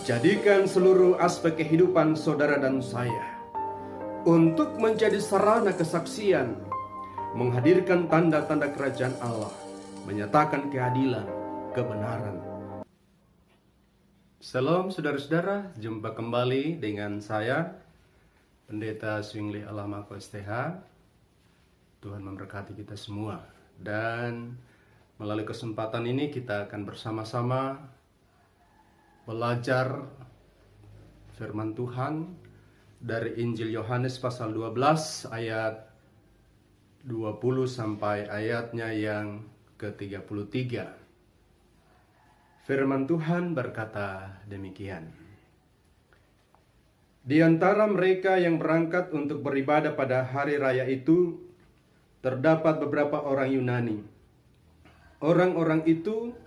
Jadikan seluruh aspek kehidupan saudara dan saya untuk menjadi sarana kesaksian, menghadirkan tanda-tanda kerajaan Allah, menyatakan keadilan, kebenaran. Salam saudara-saudara, jumpa kembali dengan saya, Pendeta Swingli Alamako STH. Tuhan memberkati kita semua. Dan melalui kesempatan ini kita akan bersama-sama belajar firman Tuhan dari Injil Yohanes pasal 12 ayat 20 sampai ayatnya yang ke-33. Firman Tuhan berkata demikian. Di antara mereka yang berangkat untuk beribadah pada hari raya itu, terdapat beberapa orang Yunani. Orang-orang itu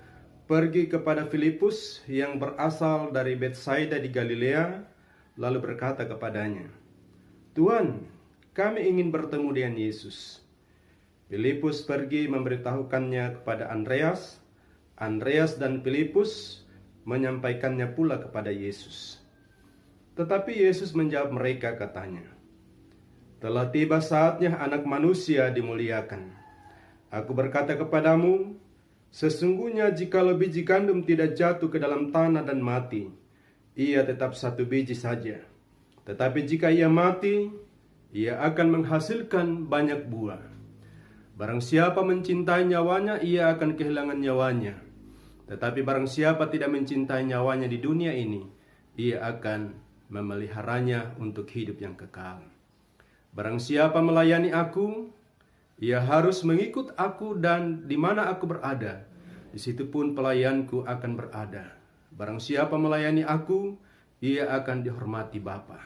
pergi kepada Filipus yang berasal dari Betsaida di Galilea, lalu berkata kepadanya, "Tuan, kami ingin bertemu dengan Yesus." Filipus pergi memberitahukannya kepada Andreas. Andreas dan Filipus menyampaikannya pula kepada Yesus. Tetapi Yesus menjawab mereka, katanya, "Telah tiba saatnya Anak Manusia dimuliakan. Aku berkata kepadamu, sesungguhnya jikalau biji gandum tidak jatuh ke dalam tanah dan mati, ia tetap satu biji saja. Tetapi jika ia mati, ia akan menghasilkan banyak buah. Barang siapa mencintai nyawanya, ia akan kehilangan nyawanya. Tetapi barang siapa tidak mencintai nyawanya di dunia ini, ia akan memeliharanya untuk hidup yang kekal. Barang siapa melayani aku, ia harus mengikut aku, dan di mana aku berada, di situ pun pelayanku akan berada. Barang siapa melayani aku, ia akan dihormati Bapa.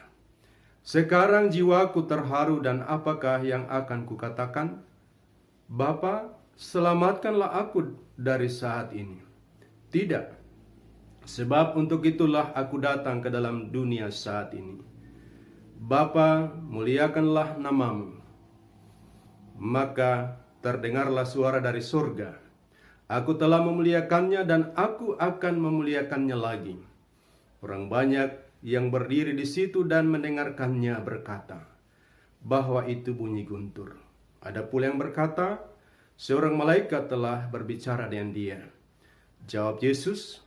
Sekarang jiwaku terharu, dan apakah yang akan kukatakan? Bapa, selamatkanlah aku dari saat ini. Tidak, sebab untuk itulah aku datang ke dalam dunia saat ini. Bapa, muliakanlah namamu." Maka terdengarlah suara dari surga, "Aku telah memuliakannya dan aku akan memuliakannya lagi." Orang banyak yang berdiri di situ dan mendengarkannya berkata bahwa itu bunyi guntur. Ada pula yang berkata, "Seorang malaikat telah berbicara dengan dia." Jawab Yesus,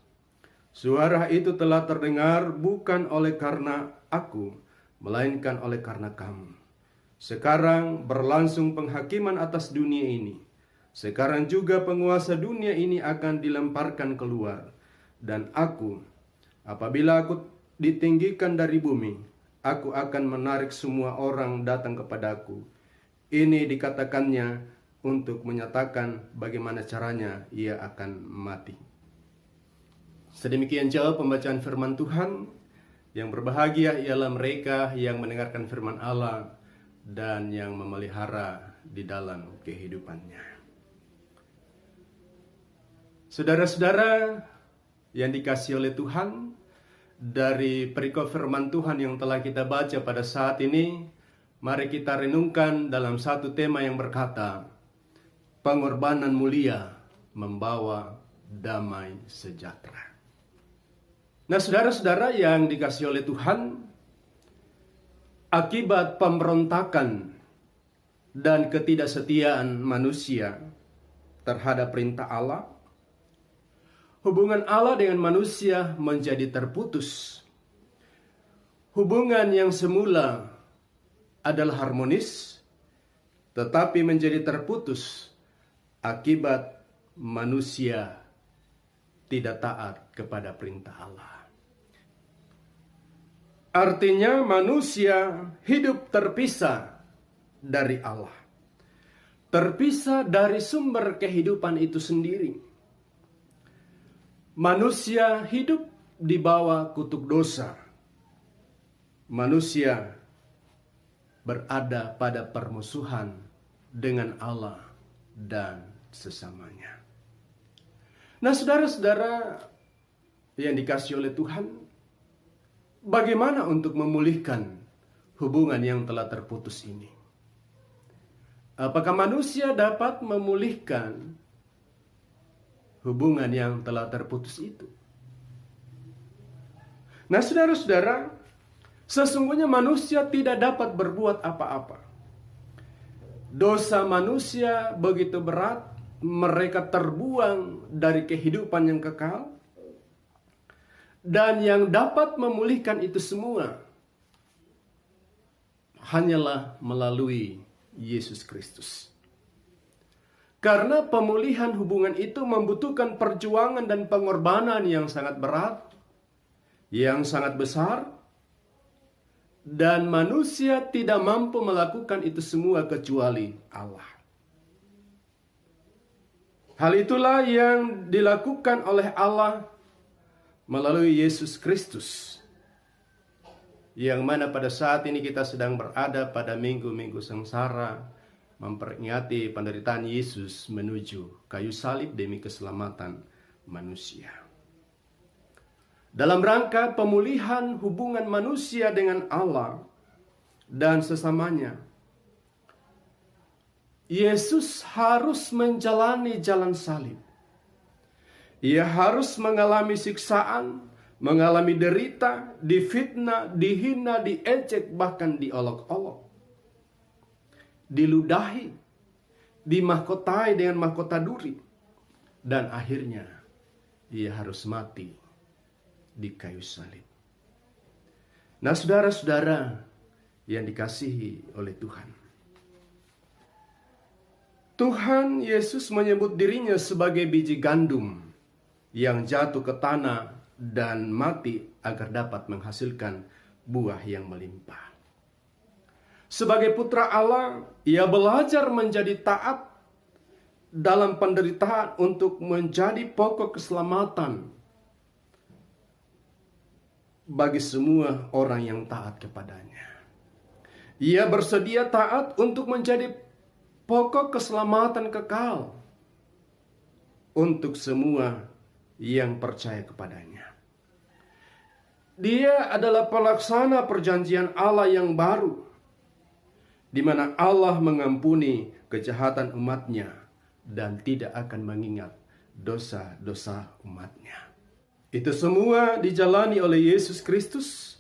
"Suara itu telah terdengar bukan oleh karena aku, melainkan oleh karena kamu. Sekarang berlangsung penghakiman atas dunia ini. Sekarang juga penguasa dunia ini akan dilemparkan keluar. Dan aku, apabila aku ditinggikan dari bumi, aku akan menarik semua orang datang kepadaku." Ini dikatakannya untuk menyatakan bagaimana caranya ia akan mati. Sedemikian jauh pembacaan firman Tuhan. Yang berbahagia ialah mereka yang mendengarkan firman Allah dan yang memelihara di dalam kehidupannya. Saudara-saudara yang dikasihi oleh Tuhan, dari perikop firman Tuhan yang telah kita baca pada saat ini, mari kita renungkan dalam satu tema yang berkata, pengorbanan mulia membawa damai sejahtera. Nah, saudara-saudara yang dikasihi oleh Tuhan, akibat pemberontakan dan ketidaksetiaan manusia terhadap perintah Allah, hubungan Allah dengan manusia menjadi terputus. Hubungan yang semula adalah harmonis, tetapi menjadi terputus akibat manusia tidak taat kepada perintah Allah. Artinya manusia hidup terpisah dari Allah, terpisah dari sumber kehidupan itu sendiri. Manusia hidup di bawah kutuk dosa. Manusia berada pada permusuhan dengan Allah dan sesamanya. Nah, saudara-saudara yang dikasihi oleh Tuhan, bagaimana untuk memulihkan hubungan yang telah terputus ini? Apakah manusia dapat memulihkan hubungan yang telah terputus itu? Nah, saudara-saudara, sesungguhnya manusia tidak dapat berbuat apa-apa. Dosa manusia begitu berat, mereka terbuang dari kehidupan yang kekal. Dan yang dapat memulihkan itu semua hanyalah melalui Yesus Kristus. Karena pemulihan hubungan itu membutuhkan perjuangan dan pengorbanan yang sangat berat, yang sangat besar, dan manusia tidak mampu melakukan itu semua kecuali Allah. Hal itulah yang dilakukan oleh Allah melalui Yesus Kristus, yang mana pada saat ini kita sedang berada pada minggu-minggu sengsara, memperingati penderitaan Yesus menuju kayu salib demi keselamatan manusia. Dalam rangka pemulihan hubungan manusia dengan Allah dan sesamanya, Yesus harus menjalani jalan salib. Ia harus mengalami siksaan, mengalami derita, difitnah, dihina, diejek, bahkan diolok-olok. Diludahi, dimahkotai dengan mahkota duri. Dan akhirnya, ia harus mati di kayu salib. Nah, saudara-saudara yang dikasihi oleh Tuhan. Tuhan Yesus menyebut dirinya sebagai biji gandum yang jatuh ke tanah dan mati agar dapat menghasilkan buah yang melimpah. Sebagai putra Allah, ia belajar menjadi taat dalam penderitaan untuk menjadi pokok keselamatan bagi semua orang yang taat kepadanya. Ia bersedia taat untuk menjadi pokok keselamatan kekal untuk semua yang percaya kepadanya. Dia adalah pelaksana perjanjian Allah yang baru, di mana Allah mengampuni kejahatan umatnya dan tidak akan mengingat dosa-dosa umatnya. Itu semua dijalani oleh Yesus Kristus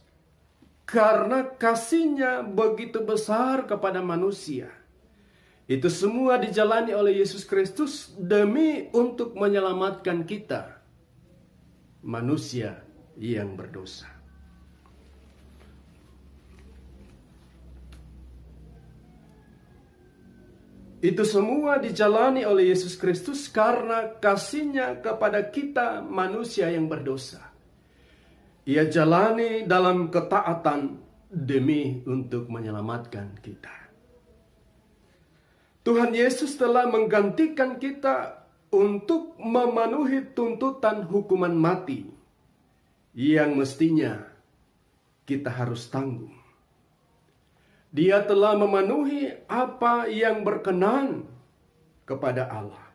karena kasih-Nya begitu besar kepada manusia. Itu semua dijalani oleh Yesus Kristus demi untuk menyelamatkan kita, manusia yang berdosa. Itu semua dijalani oleh Yesus Kristus karena kasih-Nya kepada kita manusia yang berdosa. Ia jalani dalam ketaatan demi untuk menyelamatkan kita. Tuhan Yesus telah menggantikan kita untuk memenuhi tuntutan hukuman mati yang mestinya kita harus tanggung. Dia telah memenuhi apa yang berkenan kepada Allah.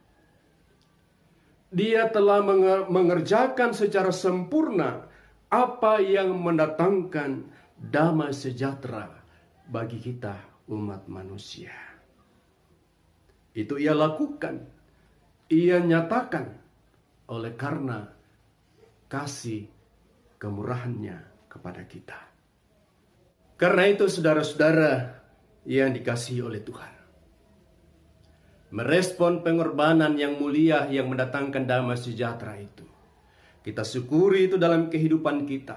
Dia telah mengerjakan secara sempurna apa yang mendatangkan damai sejahtera bagi kita umat manusia. Itu ia lakukan, ia nyatakan oleh karena kasih kemurahan-Nya kepada kita. Karena itu saudara-saudara yang dikasihi oleh Tuhan, merespon pengorbanan yang mulia yang mendatangkan damai sejahtera itu, kita syukuri itu dalam kehidupan kita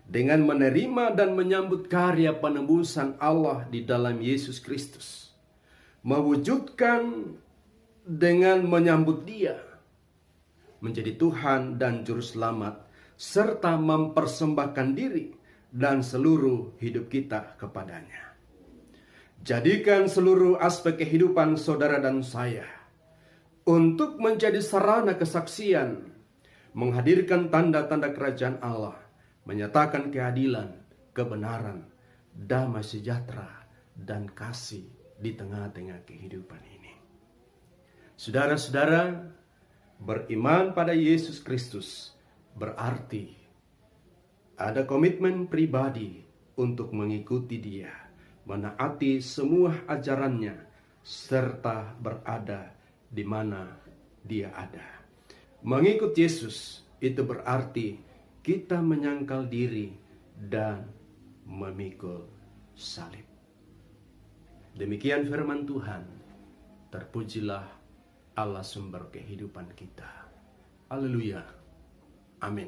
dengan menerima dan menyambut karya penebusan Allah di dalam Yesus Kristus. Mewujudkan dengan menyambut Dia menjadi Tuhan dan Juru Selamat, serta mempersembahkan diri dan seluruh hidup kita kepadanya. Jadikan seluruh aspek kehidupan saudara dan saya untuk menjadi sarana kesaksian, menghadirkan tanda-tanda kerajaan Allah, menyatakan keadilan, kebenaran, damai sejahtera, dan kasih di tengah-tengah kehidupan ini. Saudara-saudara, beriman pada Yesus Kristus berarti ada komitmen pribadi untuk mengikuti Dia, menaati semua ajarannya, serta berada di mana Dia ada. Mengikut Yesus itu berarti kita menyangkal diri dan memikul salib. Demikian firman Tuhan. Terpujilah Allah sumber kehidupan kita. Haleluya. Amin.